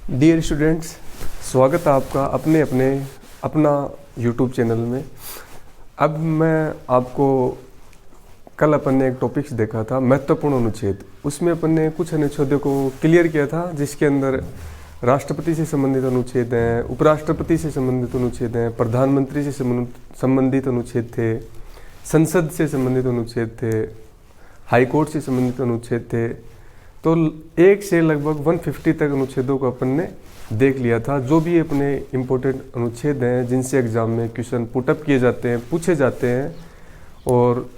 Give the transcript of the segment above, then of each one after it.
Dear students, स्वागत है आपका अपना यूट्यूब चैनल में। अब मैं आपको कल अपन ने एक टॉपिक्स देखा था महत्वपूर्ण अनुच्छेद। उसमें अपन ने कुछ अनुच्छेदों को क्लियर किया था जिसके अंदर राष्ट्रपति से संबंधित अनुच्छेद हैं, उपराष्ट्रपति से संबंधित अनुच्छेद हैं, प्रधानमंत्री से संबंधित अनुच्छेद थे, संसद से संबंधित अनुच्छेद थे, हाईकोर्ट से संबंधित अनुच्छेद थे। तो एक से लगभग 150 तक अनुच्छेदों को अपन ने देख लिया था। जो भी अपने इम्पोर्टेंट अनुच्छेद हैं जिनसे एग्जाम में क्वेश्चन पुटअप किए जाते हैं, पूछे जाते हैं और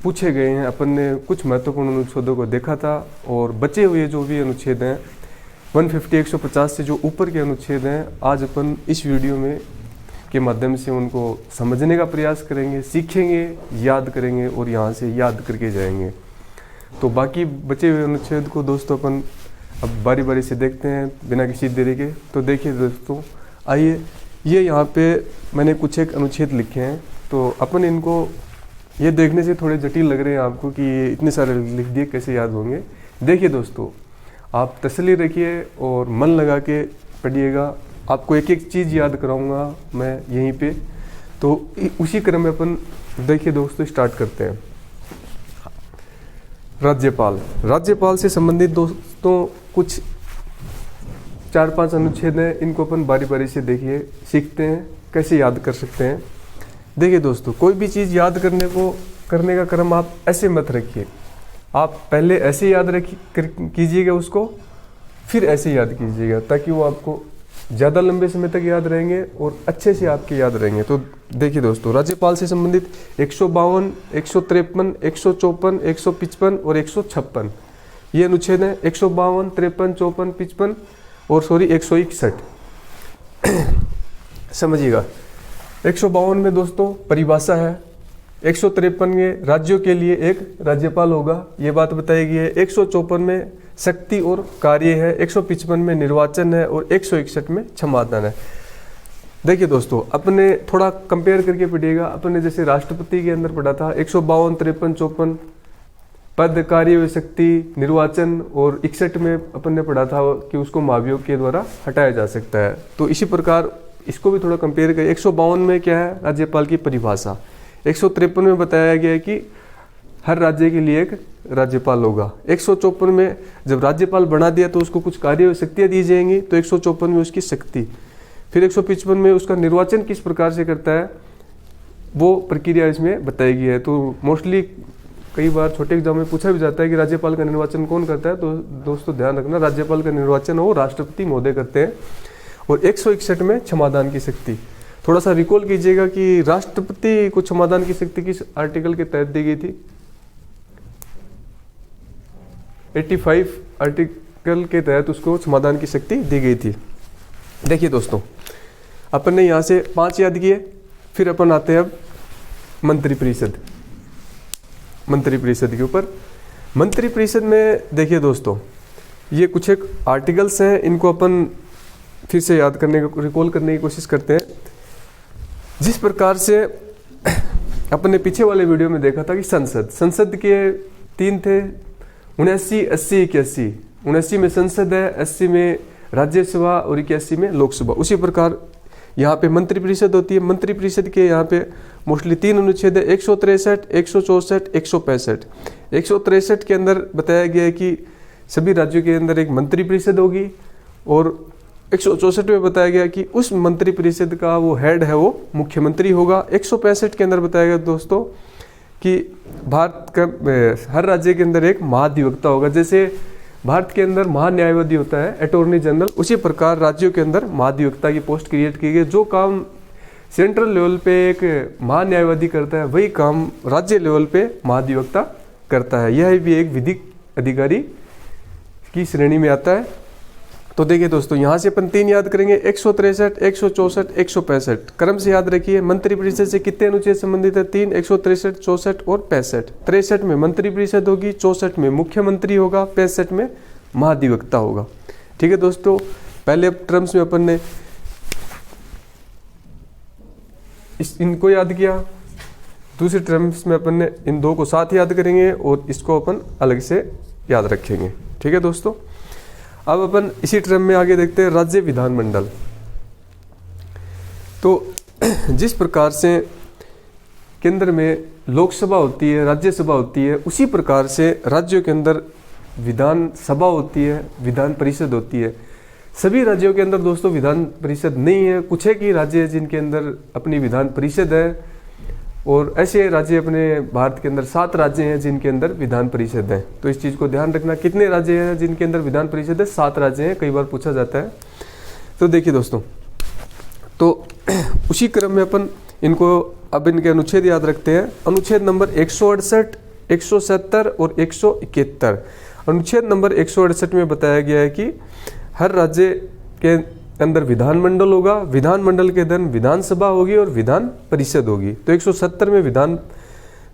पूछे गए हैं, अपन ने कुछ महत्वपूर्ण अनुच्छेदों को देखा था। और बचे हुए जो भी अनुच्छेद हैं 150-150 से जो ऊपर के अनुच्छेद हैं, आज अपन इस वीडियो में के माध्यम से उनको समझने का प्रयास करेंगे, सीखेंगे, याद करेंगे और यहाँ से याद करके जाएंगे। तो बाकी बचे हुए अनुच्छेद को दोस्तों अपन अब बारी बारी से देखते हैं बिना किसी देरी के। तो देखिए दोस्तों, आइए, ये यहाँ पे मैंने कुछ एक अनुच्छेद लिखे हैं। तो अपन इनको ये देखने से थोड़े जटिल लग रहे हैं आपको कि ये इतने सारे लिख दिए कैसे याद होंगे। देखिए दोस्तों, आप तसल्ली रखिए और मन लगा के पढ़िएगा। आपको एक एक चीज़ याद कराऊंगा मैं यहीं पे। तो उसी क्रम में अपन देखिए दोस्तों स्टार्ट करते हैं। राज्यपाल से संबंधित दोस्तों कुछ 4-5 अनुच्छेद हैं। इनको अपन बारी बारी से देखिए, सीखते हैं कैसे याद कर सकते हैं। देखिए दोस्तों, कोई भी चीज़ याद करने का क्रम आप ऐसे मत रखिए। आप पहले ऐसे याद कीजिएगा उसको, फिर ऐसे याद कीजिएगा, ताकि वो आपको ज़्यादा लंबे समय तक याद रहेंगे और अच्छे से आपके याद रहेंगे। तो देखिए दोस्तों, राज्यपाल से संबंधित 152, 153, 154, 155 और 156 ये अनुच्छेद हैं। 152, 53, 54, 55 और 161 समझिएगा। 152 में दोस्तों परिभाषा है। 153 में राज्यों के लिए एक राज्यपाल होगा, ये बात बताई गई है। 154 में शक्ति और कार्य है, 155 में निर्वाचन है और 161 में क्षमादान है। देखिए दोस्तों, अपने थोड़ा कंपेयर करके पढ़िएगा। अपने जैसे राष्ट्रपति के अंदर पढ़ा था 152, 53, 54 पद, कार्य व शक्ति, निर्वाचन, और 61 में अपन ने पढ़ा था कि उसको महाभियोग के द्वारा हटाया जा सकता है। तो इसी प्रकार इसको भी थोड़ा कंपेयर करें। 152 में क्या है? राज्यपाल की परिभाषा। 153 में बताया गया है कि हर राज्य के लिए एक राज्यपाल होगा। 154 में जब राज्यपाल बना दिया तो उसको कुछ कार्य व शक्तियाँ दी जाएंगी, तो 154 में उसकी शक्ति। फिर 155 में उसका निर्वाचन किस प्रकार से करता है वो प्रक्रिया इसमें बताई गई है। तो मोस्टली कई बार छोटे एग्जाम में पूछा भी जाता है कि राज्यपाल का निर्वाचन कौन करता है। तो दोस्तों ध्यान रखना, राज्यपाल का निर्वाचन वो राष्ट्रपति महोदय करते हैं। और 161 में क्षमादान की शक्ति। थोड़ा सा रिकॉल कीजिएगा कि राष्ट्रपति को क्षमादान की शक्ति किस आर्टिकल के तहत दी गई थी? 85 आर्टिकल के तहत उसको क्षमादान की शक्ति दी गई थी। देखिए दोस्तों, अपन ने यहाँ से 5 याद किए। फिर अपन आते हैं अब मंत्रिपरिषद के ऊपर। मंत्रिपरिषद में देखिए दोस्तों, ये कुछ एक आर्टिकल्स हैं, इनको अपन फिर से याद करने का, रिकॉल करने की कोशिश करते हैं। जिस प्रकार से अपन ने पीछे वाले वीडियो में देखा था कि संसद के 3 थे, 79, 80, 81। 79 में संसद है, 80 में राज्यसभा और 81 में लोकसभा। उसी प्रकार यहाँ पे मंत्रिपरिषद होती है। मंत्रिपरिषद के यहाँ पे मोस्टली 3 अनुच्छेद है, 163, 164, 165। 163 के अंदर बताया गया है कि सभी राज्यों के अंदर एक मंत्रिपरिषद होगी, और 164 में बताया गया कि उस मंत्रिपरिषद का वो हेड है वो मुख्यमंत्री होगा। 165 के अंदर बताया गया दोस्तों कि भारत का हर राज्य के अंदर एक महाधिवक्ता होगा। जैसे भारत के अंदर महान्यायवादी होता है, अटॉर्नी जनरल, उसी प्रकार राज्यों के अंदर महाधिवक्ता की पोस्ट क्रिएट की गई। जो काम सेंट्रल लेवल पे एक महान्यायवादी करता है, वही काम राज्य लेवल पे महाधिवक्ता करता है। यह भी एक विधिक अधिकारी की श्रेणी में आता है। तो देखिए दोस्तों, यहाँ से अपन 3 याद करेंगे, 163, 164, 165। क्रम से याद रखिए। मंत्रिपरिषद से कितने अनुच्छेद संबंधित है? 3, 163, 64 और 65। 63 में मंत्रिपरिषद होगी, 64 में मुख्यमंत्री होगा, 65 में महाधिवक्ता होगा। ठीक है दोस्तों, पहले टर्म्स में अपन ने इनको याद किया। दूसरे टर्म्स में अपन ने इन 2 को साथ याद करेंगे और इसको अपन अलग से याद रखेंगे। ठीक है दोस्तों, अब अपन इसी क्रम में आगे देखते हैं राज्य विधानमंडल। तो जिस प्रकार से केंद्र में लोकसभा होती है, राज्यसभा होती है, उसी प्रकार से राज्यों के अंदर विधान सभा होती है, विधान परिषद होती है। सभी राज्यों के अंदर दोस्तों विधान परिषद नहीं है, कुछ एक ही राज्य है जिनके अंदर अपनी विधान परिषद है, और ऐसे राज्य अपने भारत के अंदर 7 राज्य हैं जिनके अंदर विधान परिषद है। तो इस चीज़ को ध्यान रखना, कितने राज्य हैं जिनके अंदर विधान परिषद है? 7 राज्य हैं, कई बार पूछा जाता है। तो देखिए दोस्तों, तो उसी क्रम में अपन इनको अब इनके अनुच्छेद याद रखते हैं। अनुच्छेद नंबर 168, 170 और 171। अनुच्छेद नंबर 168 में बताया गया है कि हर राज्य के अंदर विधानमंडल होगा, विधानमंडल के अंदर विधानसभा होगी और विधान परिषद होगी। तो 170 में विधान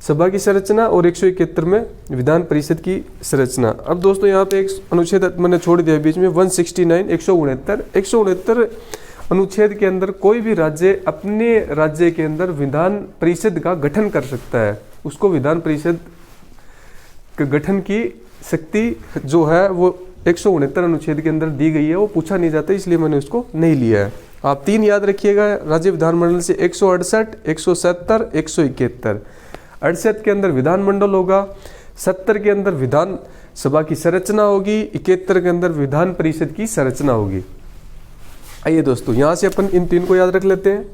सभा की संरचना और 171 में विधान परिषद की संरचना। अब दोस्तों यहाँ पे एक अनुच्छेद मैंने छोड़ दिया बीच में, 169, 169 अनुच्छेद के अंदर कोई भी राज्य अपने राज्य के अंदर विधान परिषद का गठन कर सकता है। उसको विधान परिषद के गठन की शक्ति जो है वो 169 अनुच्छेद के अंदर दी गई है, वो पूछा नहीं जाता, इसलिए मैंने उसको नहीं लिया है। आप 3 याद रखिएगा राज्य विधानमंडल से, 168, 170, 171। 68 के अंदर विधानमंडल होगा, 70 के अंदर विधान सभा की संरचना होगी, 71 के अंदर विधान परिषद की संरचना होगी। आइए दोस्तों, यहां से अपन इन 3 को याद रख लेते हैं।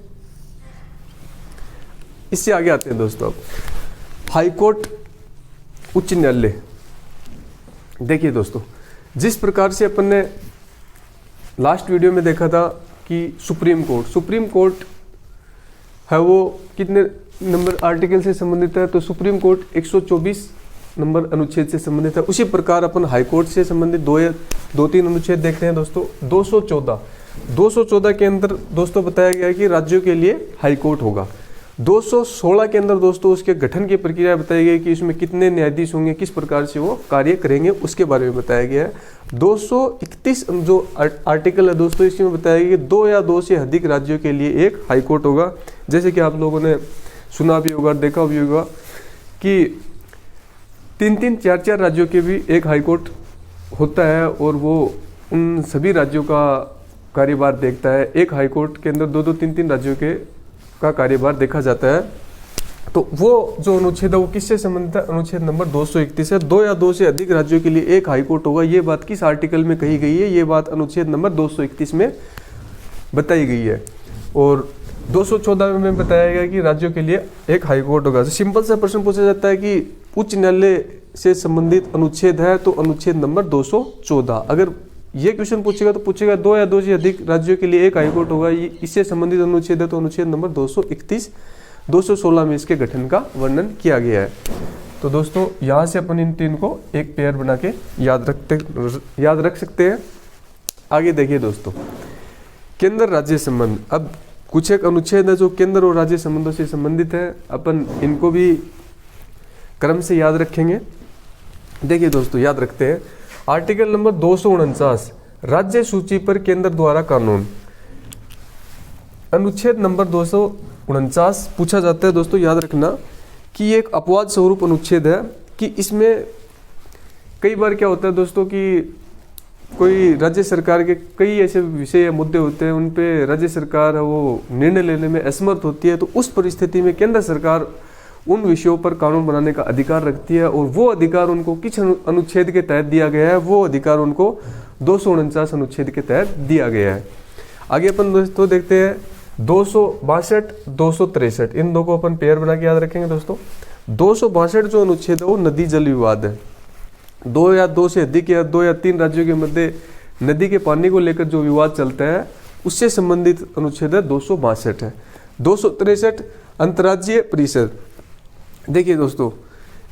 इससे आगे आते हैं दोस्तों, हाईकोर्ट, उच्च न्यायालय। देखिए दोस्तों, जिस प्रकार से अपन ने लास्ट वीडियो में देखा था कि सुप्रीम कोर्ट है वो कितने नंबर आर्टिकल से संबंधित है? तो सुप्रीम कोर्ट 124 नंबर अनुच्छेद से संबंधित है। उसी प्रकार अपन हाई कोर्ट से संबंधित 2-3 अनुच्छेद देखते हैं दोस्तों। 214 के अंदर दोस्तों बताया गया है कि राज्यों के लिए हाई कोर्ट होगा। 216 के अंदर दोस्तों उसके गठन की प्रक्रिया बताई गई कि इसमें कितने न्यायाधीश होंगे, किस प्रकार से वो कार्य करेंगे, उसके बारे में बताया गया है। 231 जो आर्टिकल है दोस्तों, इसमें बताया गया कि 2 या 2 से अधिक राज्यों के लिए एक हाई कोर्ट होगा। जैसे कि आप लोगों ने सुना भी होगा, देखा भी होगा कि 3-3, 4-4 राज्यों के भी एक हाई कोर्ट होता है, और वो उन सभी राज्यों का कार्यभार देखता है। एक हाई कोर्ट के अंदर 2-2, 3-3 राज्यों के का कार्यभार देखा जाता है। तो वो जो अनुच्छेद है वो किससे संबंधित है? अनुच्छेद नंबर 231 है। 2 या 2 से अधिक राज्यों के लिए एक हाईकोर्ट होगा। ये बात किस आर्टिकल में कही गई है? ये बात अनुच्छेद नंबर 231 में बताई गई है। और 214 में बताया गया कि राज्यों के लिए एक हाईकोर्ट होगा। तो सिंपल सा प्रश्न पूछा जाता है कि उच्च न्यायालय से संबंधित अनुच्छेद है, तो अनुच्छेद नंबर 214। अगर ये क्वेश्चन पूछेगा तो पूछेगा 2 या 2 से अधिक राज्यों के लिए एक हाईकोर्ट होगा, इससे संबंधित अनुच्छेद है, तो अनुच्छेद नंबर 231, 216 में इसके गठन का वर्णन किया गया है। तो दोस्तों यहाँ से अपन इन 3 को एक पेयर बना के याद रख सकते हैं। आगे देखिए दोस्तों, केंद्र राज्य संबंध। अब कुछ एक अनुच्छेद है जो केंद्र और राज्य संबंधों से संबंधित है, अपन इनको भी क्रम से याद रखेंगे। देखिए दोस्तों, याद रखते हैं आर्टिकल नंबर 249, राज्य सूची पर केंद्र द्वारा कानून। अनुच्छेद नंबर 249 पूछा जाता है दोस्तों, याद रखना कि ये एक अपवाद स्वरूप अनुच्छेद है कि इसमें कई बार क्या होता है दोस्तों कि कोई राज्य सरकार के कई ऐसे विषय या मुद्दे होते हैं, उन पे राज्य सरकार वो निर्णय लेने में असमर्थ होती है। तो उस परिस्थिति में केंद्र सरकार उन विषयों पर कानून बनाने का अधिकार रखती है, और वो अधिकार उनको किस अनुच्छेद के तहत दिया गया है? वो अधिकार उनको 249 अनुच्छेद के तहत दिया गया है। आगे अपन दोस्तों देखते हैं 262, 263, इन दो को अपन पेयर बना के याद रखेंगे दोस्तों। 262 जो अनुच्छेद है वो नदी जल विवाद है। 2 या 2 से अधिक या 2 या 3 राज्यों के मध्य नदी के पानी को लेकर जो विवाद चलता है, उससे संबंधित अनुच्छेद है 262 है। 263 अंतर्राज्यीय परिषद। देखिए दोस्तों,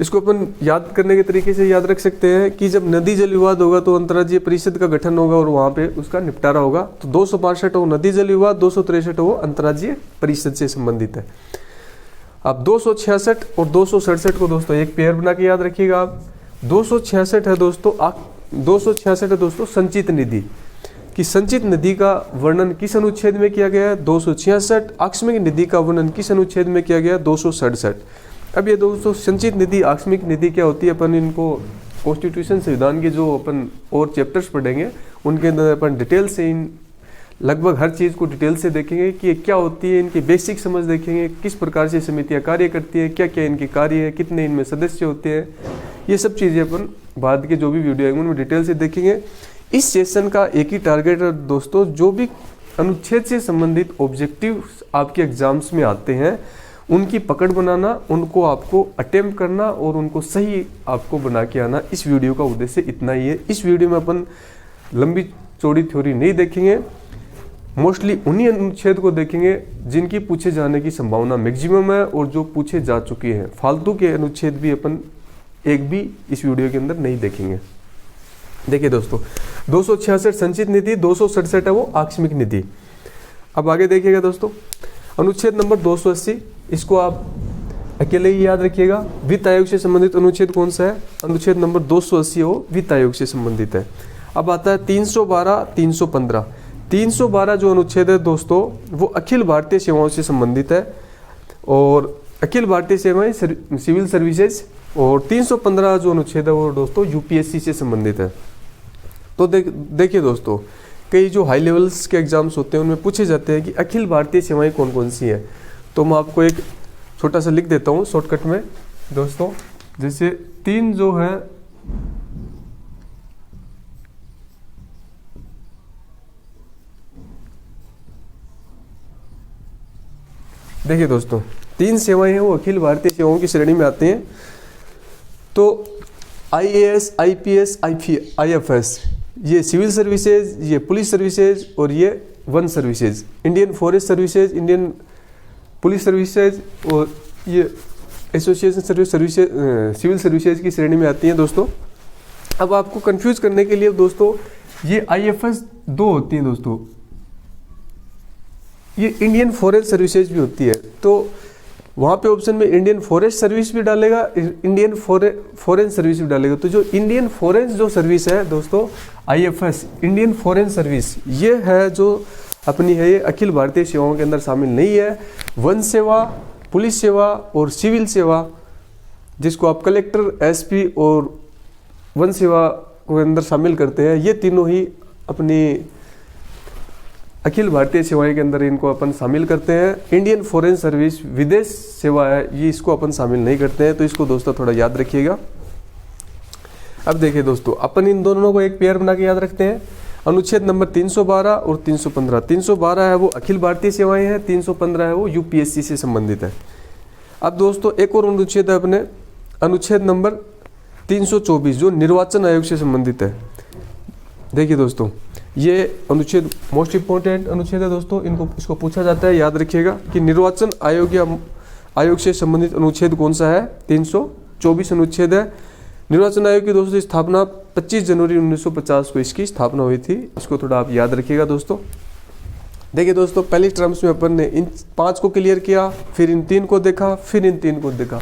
इसको अपन याद करने के तरीके से याद रख सकते हैं कि जब नदी जल विवाद होगा तो अंतर्राज्यीय परिषद का गठन होगा और वहां पे उसका निपटारा होगा। तो 262 वो नदी जल विवाद, 263 वो अंतर्राज्यीय परिषद से संबंधित है। अब 266 और 267 को दोस्तों एक पेयर बना के याद रखिएगा आप। 266 है दोस्तों 266 है दोस्तों संचित निधि कि संचित निधि का वर्णन किस अनुच्छेद में किया गया है? 266। आकस्मिक निधि का वर्णन किस अनुच्छेद में किया गया है? 267। अब ये दोस्तों संचित निधि, आकस्मिक निधि क्या होती है, अपन इनको कॉन्स्टिट्यूशन संविधान के जो अपन और चैप्टर्स पढ़ेंगे उनके अंदर अपन डिटेल से इन लगभग हर चीज़ को डिटेल से देखेंगे कि ये क्या होती है, इनकी बेसिक समझ देखेंगे, किस प्रकार से समितियाँ कार्य करती है, क्या क्या इनके कार्य है, कितने इनमें सदस्य होते हैं, ये सब चीज़ें अपन बाद के जो भी वीडियो आएंगे उनमें डिटेल से देखेंगे। इस सेशन का एक ही टारगेट है दोस्तों, जो भी अनुच्छेद से संबंधित ऑब्जेक्टिव आपके एग्जाम्स में आते हैं उनकी पकड़ बनाना, उनको आपको अटेम्प्ट करना और उनको सही आपको बना के आना। इस वीडियो का उद्देश्य इतना ही है। इस वीडियो में अपन लंबी चौड़ी थ्योरी नहीं देखेंगे, मोस्टली उन्हीं अनुच्छेद को देखेंगे जिनकी पूछे जाने की संभावना मैक्सिमम है और जो पूछे जा चुके हैं। फालतू के अनुच्छेद भी अपन एक भी इस वीडियो के अंदर नहीं देखेंगे। देखिए दोस्तों, 266 संचित नीति, 267 है वो आकस्मिक नीति। अब आगे देखिएगा दोस्तों, अनुच्छेद नंबर 280, इसको आप अकेले ही याद रखिएगा। वित्त आयोग से संबंधित अनुच्छेद कौन सा है? अनुच्छेद नंबर 280 वो वित्त आयोग से संबंधित है। अब आता है 312, 315। 312 जो अनुच्छेद है दोस्तों वो अखिल भारतीय सेवाओं से संबंधित है और अखिल भारतीय सेवाएं सिविल सर्विसेज। और 315 जो अनुच्छेद है वो दोस्तों यूपीएससी से संबंधित है। तो देखिए दोस्तों, कई जो हाई लेवल्स के एग्जाम्स होते हैं उनमें पूछे जाते हैं कि अखिल भारतीय सेवाएं कौन कौन सी हैं। तो मैं आपको एक छोटा सा लिख देता हूँ शॉर्टकट में दोस्तों। जैसे 3 जो है देखिए दोस्तों, 3 सेवाएं हैं वो अखिल भारतीय सेवाओं की श्रेणी में आती हैं। तो आईएएस, आईपीएस, आईएफएस, ये सिविल सर्विसेज, ये पुलिस सर्विसेज और ये one services, Indian forest services, Indian police services और ये एसोसिएशन सर्विसेज, सिविल सर्विसेज की श्रेणी में आती हैं दोस्तों। अब आपको कंफ्यूज करने के लिए दोस्तों ये आईएफएस 2 होती हैं दोस्तों, ये इंडियन फॉरेस्ट सर्विसेज भी होती है। तो वहाँ पे ऑप्शन में इंडियन फॉरेस्ट सर्विस भी डालेगा, इंडियन फॉरेन सर्विस भी डालेगा। तो जो इंडियन फॉरेन जो सर्विस है दोस्तों आईएफएस, इंडियन फॉरेन सर्विस, ये है जो अपनी है, ये अखिल भारतीय सेवाओं के अंदर शामिल नहीं है। वन सेवा, पुलिस सेवा और सिविल सेवा, जिसको आप कलेक्टर, एसपी और वन सेवा के अंदर शामिल करते हैं, ये तीनों ही अपनी अखिल भारतीय सेवाएं के अंदर इनको अपन शामिल करते हैं। इंडियन फॉरेन सर्विस विदेश सेवा है, ये इसको अपन शामिल नहीं करते हैं। तो इसको दोस्तों थोड़ा याद रखिएगा। अब देखिए दोस्तों, अपन इन दोनों को एक पेयर बना के याद रखते हैं। अनुच्छेद नंबर 312 और 315। 312 है वो अखिल भारतीय सेवाएं हैं, 315 है वो यूपीएससी से संबंधित है। अब दोस्तों एक और अनुच्छेद है अपने, अनुच्छेद नंबर 324 जो निर्वाचन आयोग से संबंधित है। देखिए दोस्तों, ये अनुच्छेद मोस्ट इंपॉर्टेंट अनुच्छेद है दोस्तों, इसको पूछा जाता है, याद रखिएगा कि निर्वाचन आयोग या आयोग से संबंधित अनुच्छेद कौन सा है? 324 अनुच्छेद है। निर्वाचन आयोग की दोस्तों स्थापना 25 जनवरी 1950 को इसकी स्थापना हुई थी। इसको थोड़ा आप याद रखिएगा दोस्तों। देखिए दोस्तों, पहली टर्म्स में अपन ने इन 5 को क्लियर किया, फिर इन 3 को देखा, फिर इन 3 को देखा,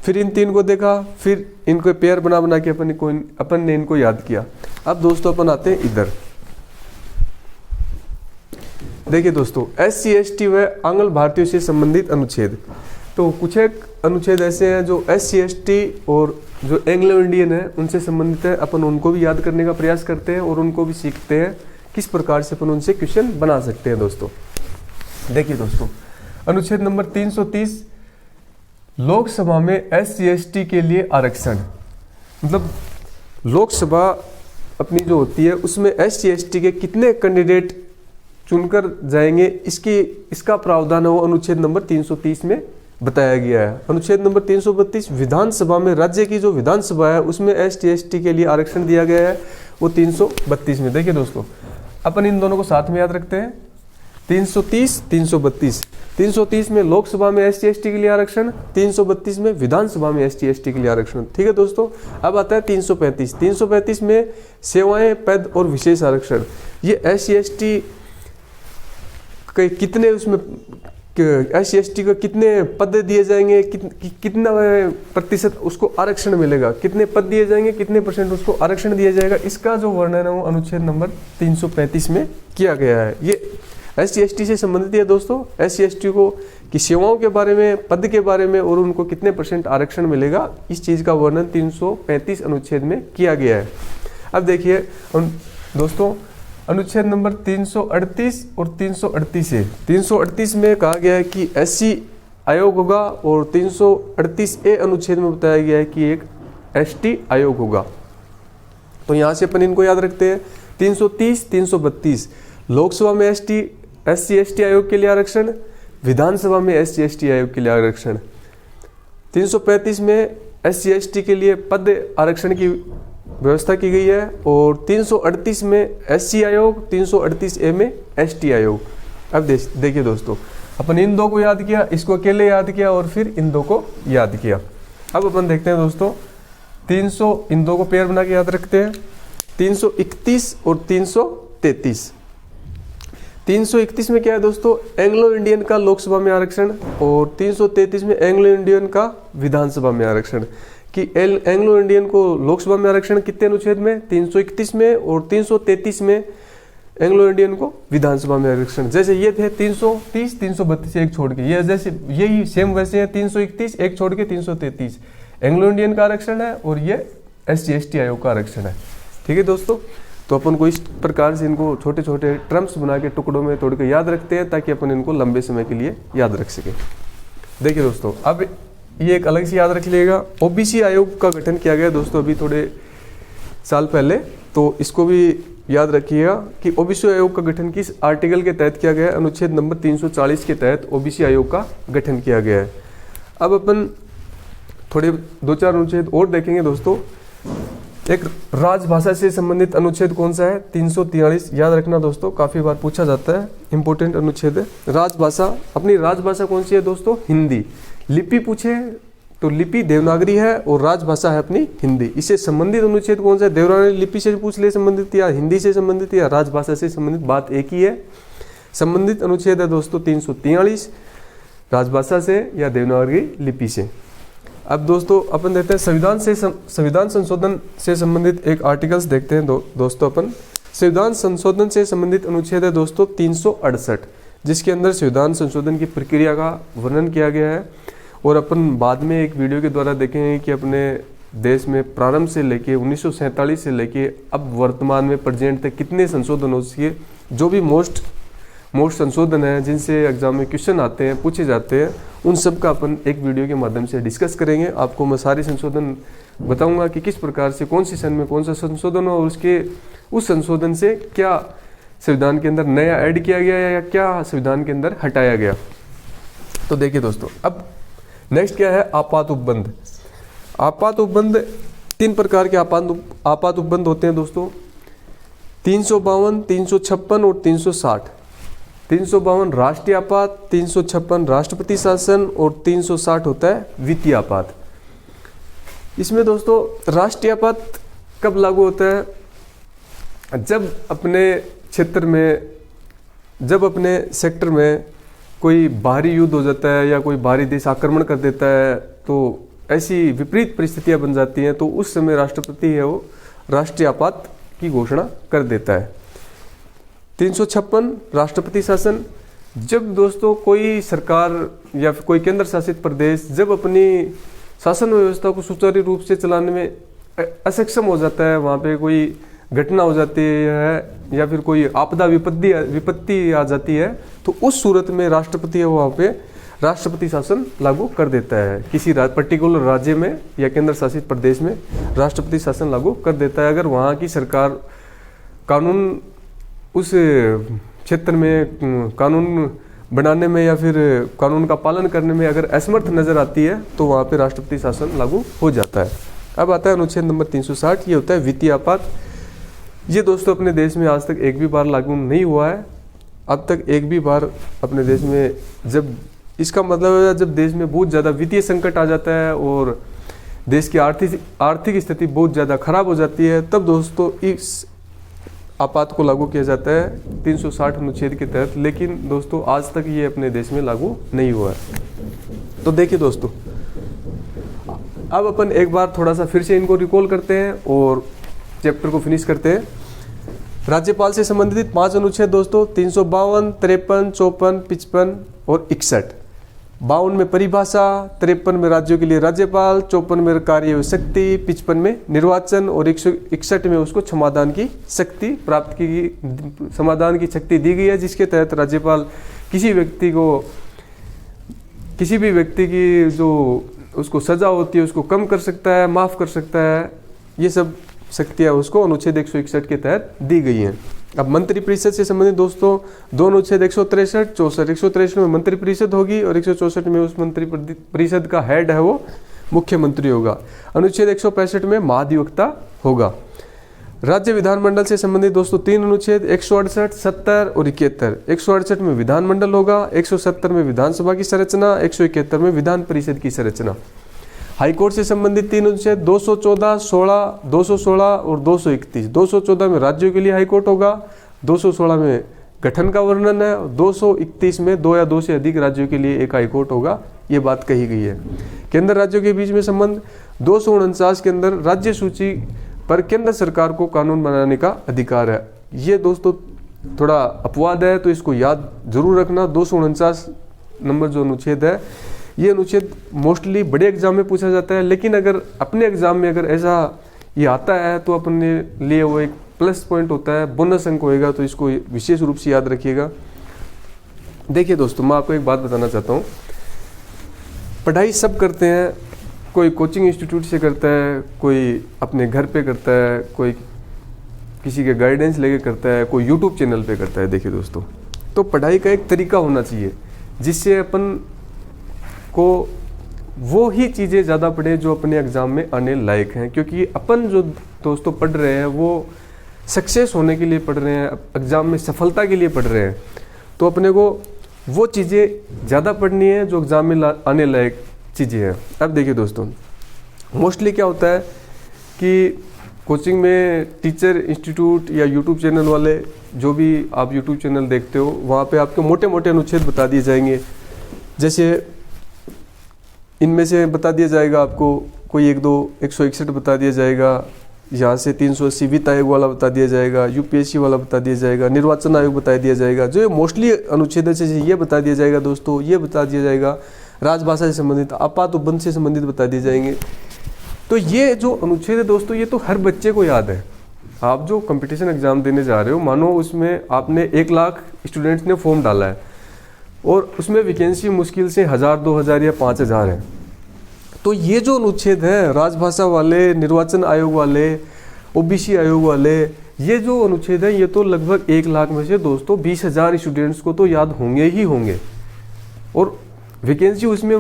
फिर इन 3 को देखा, फिर इनको पेयर बना के अपन ने इनको याद किया। अब दोस्तों अपन आते हैं इधर। देखिए दोस्तों, SC ST व आंग्ल भारतीयों से संबंधित अनुच्छेद। तो कुछ एक अनुच्छेद ऐसे हैं जो SC ST और जो एंग्लो इंडियन है उनसे संबंधित है। अपन उनको भी याद करने का प्रयास करते हैं और उनको भी सीखते हैं किस प्रकार से अपन उनसे क्वेश्चन बना सकते हैं दोस्तों। देखिए दोस्तों, अनुच्छेद नंबर 330, लोकसभा में SC ST के लिए आरक्षण। मतलब लोकसभा अपनी जो होती है उसमें SC ST के कितने कैंडिडेट चुनकर जाएंगे, इसका प्रावधान है वो अनुच्छेद नंबर 330 में बताया गया है। अनुच्छेद नंबर 332, विधानसभा में, राज्य की जो विधानसभा है उसमें SC ST के लिए आरक्षण दिया गया है, वो 332 में। देखिए दोस्तों, अपन इन दोनों को साथ में याद रखते हैं। 330, 332। 330 में लोकसभा में SC ST के लिए आरक्षण, 332 में विधानसभा में SC ST के लिए आरक्षण। ठीक है दोस्तों। अब आता है 335। 335 में सेवाएं, पद और विशेष आरक्षण। ये SC ST कितने उसमें SC ST को कितने पद दिए जाएंगे, कितना प्रतिशत उसको आरक्षण मिलेगा, कितने पद दिए जाएंगे, कितने % उसको आरक्षण दिया जाएगा, इसका जो वर्णन है वो अनुच्छेद नंबर 335 में किया गया है। ये SC/ST से संबंधित है दोस्तों। SC/ST को की सेवाओं के बारे में, पद के बारे में और उनको कितने % आरक्षण मिलेगा, इस चीज़ का वर्णन 335 अनुच्छेद में किया गया है। अब देखिए दोस्तों, अनुच्छेद नंबर 338 और 338 है। 338 में कहा गया है कि SC आयोग होगा और 338A अनुच्छेद में बताया गया है कि एक ST आयोग होगा। तो यहाँ से अपन इनको याद रखते हैं। 330, 332 लोकसभा में SC/ST आयोग के लिए आरक्षण, विधानसभा में SC/ST आयोग के लिए आरक्षण। 335 में SC/ST के लिए पद आरक्षण की व्यवस्था की गई है और 338 में SC आयोग, 338A में ST आयोग। अब देखिए दोस्तों, अपन इन दो को याद किया, इसको अकेले याद किया और फिर इन दो को याद किया। अब अपन देखते हैं दोस्तों, 300 इन दो को पेयर बना के याद रखते हैं। 331 और 333। 331 में क्या है दोस्तों, एंग्लो इंडियन का लोकसभा में आरक्षण और 333 में एंग्लो इंडियन का विधानसभा में आरक्षण। कि एंग्लो इंडियन को लोकसभा में आरक्षण कितने अनुच्छेद में, 331 में, और 333 में एंग्लो इंडियन को विधानसभा में आरक्षण। जैसे ये थे 330, 332 एक छोड़ के, ये जैसे यही सेम वैसे है 331 एक छोड़ के 333 एंग्लो इंडियन का आरक्षण है और ये SC/ST आयोग का आरक्षण है। ठीक है दोस्तों, तो अपन को इस प्रकार से इनको छोटे छोटे टर्म्स बना के टुकड़ों में तोड़ के याद रखते हैं ताकि अपन इनको लंबे समय के लिए याद रख सकें। देखिए दोस्तों, अब ये एक अलग से याद रख लीजिएगा, OBC आयोग का गठन किया गया दोस्तों अभी थोड़े साल पहले, तो इसको भी याद रखिएगा कि OBC आयोग का गठन किस आर्टिकल के तहत किया गया है। अनुच्छेद नंबर 340 के तहत OBC आयोग का गठन किया गया है। अब अपन थोड़े 2-4 अनुच्छेद और देखेंगे दोस्तों। एक राजभाषा से संबंधित अनुच्छेद कौन सा है, 343 याद रखना दोस्तों, काफी बार पूछा जाता है, इंपॉर्टेंट अनुच्छेद है। राजभाषा, अपनी राजभाषा कौन सी है दोस्तों, हिंदी। लिपि पूछे तो लिपि देवनागरी है और राजभाषा है अपनी हिंदी। इससे संबंधित अनुच्छेद कौन सा है, देवनागरी लिपि से पूछ ले संबंधित या हिंदी से संबंधित या राजभाषा से संबंधित, बात एक ही है। संबंधित अनुच्छेद है दोस्तों 343 राजभाषा से या देवनागरी लिपि से। अब दोस्तों अपन देखते हैं संविधान संशोधन से संबंधित एक आर्टिकल्स देखते हैं दोस्तों। अपन संविधान संशोधन से संबंधित अनुच्छेद है दोस्तों 368, जिसके अंदर संविधान संशोधन की प्रक्रिया का वर्णन किया गया है। और अपन बाद में एक वीडियो के द्वारा देखेंगे कि अपने देश में प्रारंभ से लेके 1947 से लेके अब वर्तमान में प्रेजेंट तक कितने संशोधन हो चुके, जो भी मोस्ट संशोधन है जिनसे एग्जाम में क्वेश्चन आते हैं, पूछे जाते हैं, उन सब का अपन एक वीडियो के माध्यम से डिस्कस करेंगे। आपको मैं सारे संशोधन बताऊंगा कि किस प्रकार से कौन सी सन में कौन सा संशोधन हो और उस संशोधन से क्या संविधान के अंदर नया ऐड किया गया या क्या संविधान के अंदर हटाया गया। तो देखिए दोस्तों, अब नेक्स्ट क्या है, आपात उपबंध। आपात उपबंध 3 प्रकार के आपात उपबंध होते हैं दोस्तों, 352, 356 और 360। 352 राष्ट्रीय आपात, 356 राष्ट्रपति शासन और 360 होता है वित्तीय आपात। इसमें दोस्तों राष्ट्रीय आपात कब लागू होता है, जब अपने क्षेत्र में, जब अपने सेक्टर में कोई बाहरी युद्ध हो जाता है या कोई बाहरी देश आक्रमण कर देता है, तो ऐसी विपरीत परिस्थितियां बन जाती हैं, तो उस समय राष्ट्रपति है वो राष्ट्रीय आपात की घोषणा कर देता है। 356 राष्ट्रपति शासन, जब दोस्तों कोई सरकार या फिर कोई केंद्र शासित प्रदेश जब अपनी शासन व्यवस्था को सुचारू रूप से चलाने में असक्षम हो जाता है, वहाँ पे कोई घटना हो जाती है या फिर कोई आपदा विपत्ति आ जाती है, तो उस सूरत में राष्ट्रपति है वहाँ पे राष्ट्रपति शासन लागू कर देता है। किसी पर्टिकुलर राज्य में या केंद्र शासित प्रदेश में राष्ट्रपति शासन लागू कर देता है। अगर वहाँ की सरकार कानून, उस क्षेत्र में कानून बनाने में या फिर कानून का पालन करने में अगर असमर्थ नजर आती है, तो वहाँ पे राष्ट्रपति शासन लागू हो जाता है। अब आता है अनुच्छेद नंबर 360, ये होता है वित्तीय आपात। ये दोस्तों अपने देश में आज तक एक भी बार लागू नहीं हुआ है, अब तक एक भी बार अपने देश में। जब इसका मतलब है जब देश में बहुत ज़्यादा वित्तीय संकट आ जाता है और देश की आर्थिक स्थिति बहुत ज़्यादा खराब हो जाती है, तब दोस्तों इस आपात को लागू किया जाता है 360 अनुच्छेद के तहत। लेकिन दोस्तों आज तक ये अपने देश में लागू नहीं हुआ है। तो देखिए दोस्तों, अब अपन एक बार थोड़ा सा फिर से इनको रिकॉल करते हैं और चैप्टर को फिनिश करते हैं। राज्यपाल से संबंधित 5 अनुच्छेद दोस्तों 352, 53, 54, 55 और 61। 52 में परिभाषा, 53 में राज्यों के लिए राज्यपाल, 54 में कार्य व शक्ति, 55 में निर्वाचन और 161 में उसको क्षमादान की शक्ति प्राप्त की, समाधान की शक्ति दी गई है, जिसके तहत राज्यपाल किसी भी व्यक्ति की जो उसको सजा होती है उसको कम कर सकता है, माफ़ कर सकता है। ये सब शक्तियाँ उसको अनुच्छेद 161 के तहत दी गई हैं। अब मंत्रिपरिषद से संबंधित दोस्तों 2 अनुच्छेद 163, 64। 163 में मंत्रिपरिषद होगी और 164 में उस मंत्रिपरिषद का हेड है वो मुख्यमंत्री होगा। अनुच्छेद 165 में महाधिवक्ता होगा। राज्य विधानमंडल से संबंधित दोस्तों 3 अनुच्छेद 168, 70 और 71। 168 में विधानमंडल होगा, 170 में विधानसभा की संरचना, 171 में विधान परिषद की संरचना। हाईकोर्ट से संबंधित 3 अनुच्छेद 214, 16, 216 और 231। 214 में राज्यों के लिए हाईकोर्ट होगा, 216 में गठन का वर्णन है, 231 में 2 या 2 से अधिक राज्यों के लिए एक हाईकोर्ट होगा, ये बात कही गई है। केंद्र राज्यों के बीच में संबंध 249 के अंदर राज्य सूची पर केंद्र सरकार को कानून बनाने का अधिकार है। ये दोस्तों थोड़ा अपवाद है तो इसको याद जरूर रखना। 249 नंबर जो अनुच्छेद है, ये अनुच्छेद मोस्टली बड़े एग्जाम में पूछा जाता है, लेकिन अगर अपने एग्जाम में अगर ऐसा ये आता है तो अपने लिए वो एक प्लस पॉइंट होता है, बोनस अंक होएगा, तो इसको विशेष रूप से याद रखिएगा। देखिए दोस्तों, मैं आपको एक बात बताना चाहता हूँ। पढ़ाई सब करते हैं, कोई कोचिंग इंस्टीट्यूट से करता है, कोई अपने घर पे करता है, कोई किसी के गाइडेंस लेके करता है, कोई यूट्यूब चैनल पे करता है। देखिए दोस्तों, तो पढ़ाई का एक तरीका होना चाहिए जिससे अपन को वो ही चीज़ें ज़्यादा पढ़े जो अपने एग्ज़ाम में आने लायक हैं, क्योंकि अपन जो दोस्तों पढ़ रहे हैं वो सक्सेस होने के लिए पढ़ रहे हैं, एग्ज़ाम में सफलता के लिए पढ़ रहे हैं। तो अपने को वो चीज़ें ज़्यादा पढ़नी है जो एग्ज़ाम में आने लायक चीज़ें हैं। अब देखिए दोस्तों, मोस्टली क्या होता है कि कोचिंग में टीचर, इंस्टीट्यूट या यूट्यूब चैनल वाले, जो भी आप यूट्यूब चैनल देखते हो, वहाँ पे आपके मोटे मोटे अनुच्छेद बता दिए जाएंगे। जैसे इनमें से बता दिया जाएगा आपको, कोई 1, 2, 161 बता दिया जाएगा, यहाँ से 380 वित्त आयोग वाला बता दिया जाएगा, यूपीएससी वाला बता दिया जाएगा, निर्वाचन आयोग बता दिया जाएगा। जो मोस्टली अनुच्छेद है ये बता दिया जाएगा दोस्तों, ये बता दिया जाएगा। राजभाषा से संबंधित, आपात उपबंध से संबंधित बता दिए जाएंगे। तो ये जो अनुच्छेद है दोस्तों, ये तो हर बच्चे को याद है। आप जो कंपटीशन एग्जाम देने जा रहे हो, मानो उसमें आपने 1 लाख स्टूडेंट्स ने फॉर्म डाला है और उसमें वैकेंसी मुश्किल से 1000, 2000 या 5000 है। तो ये जो अनुच्छेद है, राजभाषा वाले, निर्वाचन आयोग वाले, ओबीसी आयोग वाले, ये जो अनुच्छेद है, ये तो लगभग 1 लाख में से दोस्तों 20,000 स्टूडेंट्स को तो याद होंगे ही होंगे। और वैकेंसी उसमें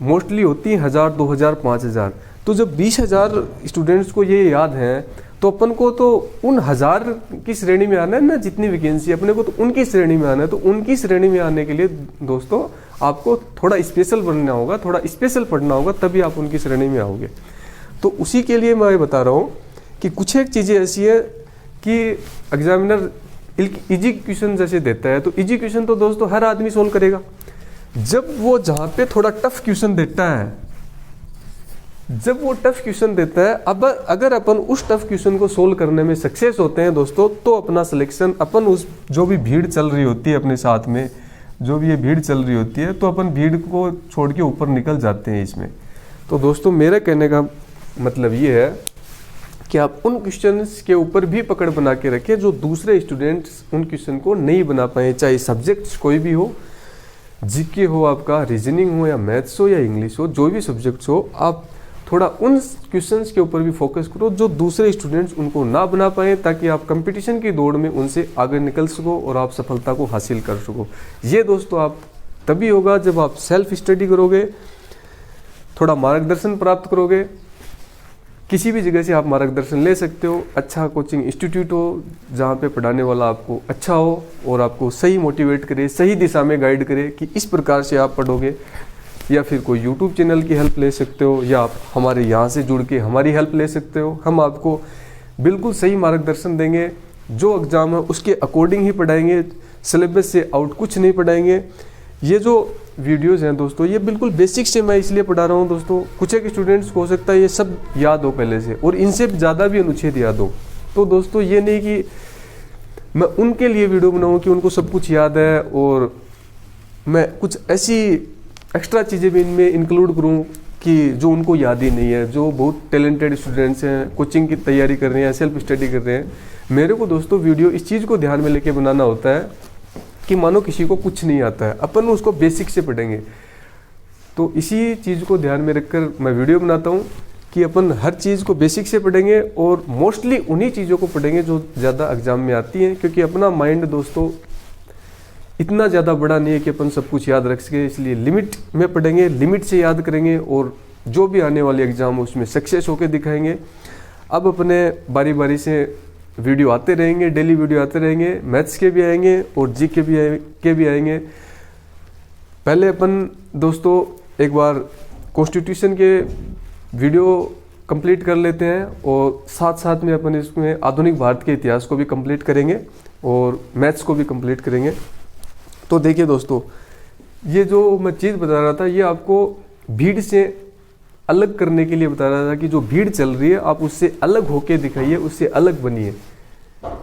मोस्टली होती है 1000, 2000, 5000। तो जब 20,000 स्टूडेंट्स को ये याद है, तो अपन को तो उन 1000 की श्रेणी में आना है ना, जितनी वैकेंसी अपने को, तो उनकी श्रेणी में आना है। तो उनकी श्रेणी में आने के लिए दोस्तों आपको थोड़ा स्पेशल बनना होगा, थोड़ा स्पेशल पढ़ना होगा, तभी आप उनकी श्रेणी में आओगे। तो उसी के लिए मैं बता रहा हूँ कि कुछ एक चीज़ें ऐसी है कि एग्जामिनर इजी क्वेश्चन जैसे देता है, तो इजी क्वेश्चन तो दोस्तों हर आदमी सोल्व करेगा। जब वो जहाँ पे थोड़ा टफ क्वेश्चन देता है, जब वो टफ क्वेश्चन देता है, अब अगर अपन उस टफ क्वेश्चन को सोल्व करने में सक्सेस होते हैं दोस्तों, तो अपना सिलेक्शन, अपन उस जो भी भीड़ चल रही होती है अपने साथ में, जो भी ये भीड़ चल रही होती है, तो अपन भीड़ को छोड़ के ऊपर निकल जाते हैं इसमें। तो दोस्तों मेरे कहने का मतलब ये है कि आप उन क्वेश्चंस के ऊपर भी पकड़ बना के रखें जो दूसरे स्टूडेंट्स उन क्वेश्चन को नहीं बना पाए, चाहे सब्जेक्ट्स कोई भी हो, जीके हो, आपका रीजनिंग हो या मैथ्स हो या इंग्लिश हो, जो भी सब्जेक्ट्स हो, आप थोड़ा उन क्वेश्चंस के ऊपर भी फोकस करो जो दूसरे स्टूडेंट्स उनको ना बना पाए, ताकि आप कंपटीशन की दौड़ में उनसे आगे निकल सको और आप सफलता को हासिल कर सको। ये दोस्तों आप तभी होगा जब आप सेल्फ स्टडी करोगे, थोड़ा मार्गदर्शन प्राप्त करोगे। किसी भी जगह से आप मार्गदर्शन ले सकते हो, अच्छा कोचिंग इंस्टीट्यूट हो जहाँ पे पढ़ाने वाला आपको अच्छा हो और आपको सही मोटिवेट करे, सही दिशा में गाइड करे कि इस प्रकार से आप पढ़ोगे। या फिर कोई यूट्यूब चैनल की हेल्प ले सकते हो, या आप हमारे यहाँ से जुड़ के हमारी हेल्प ले सकते हो। हम आपको बिल्कुल सही मार्गदर्शन देंगे, जो एग्ज़ाम है उसके अकॉर्डिंग ही पढ़ाएंगे, सिलेबस से आउट कुछ नहीं पढ़ाएंगे। ये जो वीडियोज़ हैं दोस्तों, ये बिल्कुल बेसिक से मैं इसलिए पढ़ा रहा हूँ दोस्तों, कुछ एक स्टूडेंट्स को हो सकता है ये सब याद हो पहले से, और इनसे ज़्यादा भी अनुच्छेद याद हो। तो दोस्तों ये नहीं कि मैं उनके लिए वीडियो बनाऊँ कि उनको सब कुछ याद है, और मैं कुछ ऐसी एक्स्ट्रा चीज़ें भी इनमें इंक्लूड करूँ कि जो उनको याद ही नहीं है। जो बहुत टैलेंटेड स्टूडेंट्स हैं, कोचिंग की तैयारी कर रहे हैं, सेल्फ स्टडी कर रहे हैं, मेरे को दोस्तों वीडियो इस चीज़ को ध्यान में लेके बनाना होता है कि मानो किसी को कुछ नहीं आता है, अपन उसको बेसिक से पढ़ेंगे। तो इसी चीज़ को ध्यान में रखकर मैं वीडियो बनाता हूँ कि अपन हर चीज़ को बेसिक से पढ़ेंगे और मोस्टली उन्हीं चीज़ों को पढ़ेंगे जो ज़्यादा एग्जाम में आती हैं, क्योंकि अपना माइंड दोस्तों इतना ज़्यादा बड़ा नहीं है कि अपन सब कुछ याद रख सके। इसलिए लिमिट में पढ़ेंगे, लिमिट से याद करेंगे, और जो भी आने वाले एग्जाम हो उसमें सक्सेस होकर दिखाएंगे। अब अपने बारी बारी से वीडियो आते रहेंगे, डेली वीडियो आते रहेंगे, मैथ्स के भी आएंगे और जी के भी आएंगे। पहले अपन दोस्तों एक बार कॉन्स्टिट्यूशन के वीडियो कंप्लीट कर लेते हैं, और साथ साथ में अपन इसमें आधुनिक भारत के इतिहास को भी कंप्लीट करेंगे और मैथ्स को भी कंप्लीट करेंगे। तो देखिए दोस्तों, ये जो मैं चीज़ बता रहा था ये आपको भीड़ से अलग करने के लिए बता रहा था कि जो भीड़ चल रही है आप उससे अलग होके दिखाइए, उससे अलग बनिए,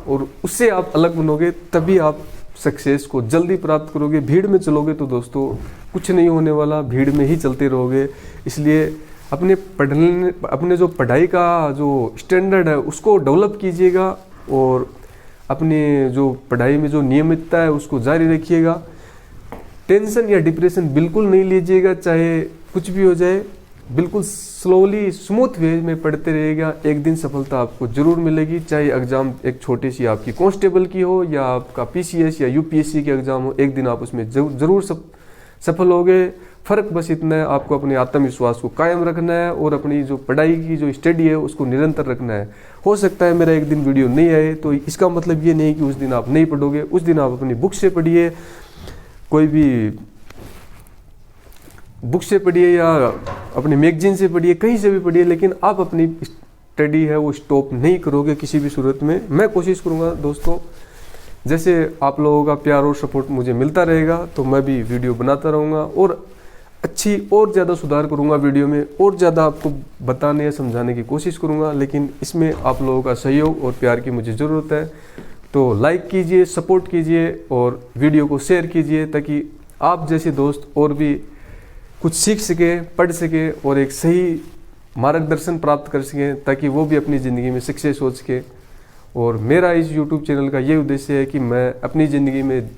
और उससे आप अलग बनोगे तभी आप सक्सेस को जल्दी प्राप्त करोगे। भीड़ में चलोगे तो दोस्तों कुछ नहीं होने वाला, भीड़ में ही चलते रहोगे। इसलिए अपने जो पढ़ाई का जो स्टैंडर्ड है उसको डेवलप कीजिएगा, और अपनी जो पढ़ाई में जो नियमितता है उसको जारी रखिएगा। टेंशन या डिप्रेशन बिल्कुल नहीं लीजिएगा, चाहे कुछ भी हो जाए, बिल्कुल स्लोली स्मूथ वे में पढ़ते रहिएगा। एक दिन सफलता आपको जरूर मिलेगी, चाहे एग्जाम एक छोटी सी आपकी कांस्टेबल की हो या आपका पीसीएस या यूपीएससी के एग्जाम हो, एक दिन आप उसमें जरूर सफल होगे। फर्क बस इतना है, आपको अपने आत्मविश्वास को कायम रखना है और अपनी जो पढ़ाई की जो स्टडी है उसको निरंतर रखना है। हो सकता है मेरा एक दिन वीडियो नहीं आए तो इसका मतलब ये नहीं कि उस दिन आप नहीं पढ़ोगे, उस दिन आप अपनी बुक से पढ़िए, कोई भी बुक से पढ़िए या अपनी मैगजीन से पढ़िए, कहीं से भी पढ़िए, लेकिन आप अपनी स्टडी है वो स्टॉप नहीं करोगे किसी भी सूरत में। मैं कोशिश करूँगा दोस्तों, जैसे आप लोगों का प्यार और सपोर्ट मुझे मिलता रहेगा तो मैं भी वीडियो बनाता रहूँगा और अच्छी और ज़्यादा सुधार करूँगा वीडियो में, और ज़्यादा आपको बताने या समझाने की कोशिश करूँगा। लेकिन इसमें आप लोगों का सहयोग और प्यार की मुझे ज़रूरत है। तो लाइक कीजिए, सपोर्ट कीजिए और वीडियो को शेयर कीजिए, ताकि आप जैसे दोस्त और भी कुछ सीख सके, पढ़ सके और एक सही मार्गदर्शन प्राप्त कर सकें, ताकि वो भी अपनी ज़िंदगी में सक्सेस हो सके। और मेरा इस YouTube चैनल का ये उद्देश्य है कि मैं अपनी ज़िंदगी में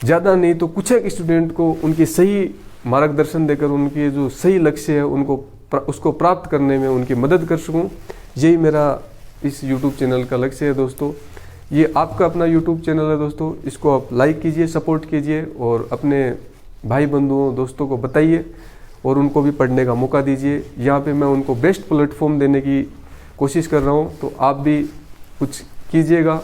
ज़्यादा नहीं तो कुछ एक स्टूडेंट को उनकी सही मार्गदर्शन देकर उनके जो सही लक्ष्य है उसको प्राप्त करने में उनकी मदद कर सकूं। यही मेरा इस YouTube चैनल का लक्ष्य है दोस्तों। ये आपका अपना YouTube चैनल है दोस्तों, इसको आप लाइक कीजिए, सपोर्ट कीजिए और अपने भाई बंधुओं दोस्तों को बताइए और उनको भी पढ़ने का मौका दीजिए। यहाँ पे मैं उनको बेस्ट प्लेटफॉर्म देने की कोशिश कर रहा हूँ, तो आप भी कुछ कीजिएगा।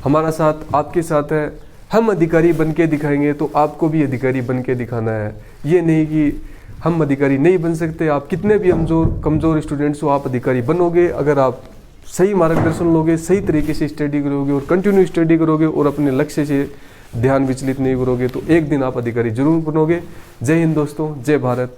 हमारा साथ आपके साथ है, हम अधिकारी बन के दिखाएंगे तो आपको भी अधिकारी बन के दिखाना है। ये नहीं कि हम अधिकारी नहीं बन सकते, आप कितने भी कमज़ोर स्टूडेंट्स हो आप अधिकारी बनोगे अगर आप सही मार्गदर्शन लोगे, सही तरीके से स्टडी करोगे और कंटिन्यू स्टडी करोगे और अपने लक्ष्य से ध्यान विचलित नहीं करोगे, तो एक दिन आप अधिकारी जरूर बनोगे। जय हिंद दोस्तों, जय भारत।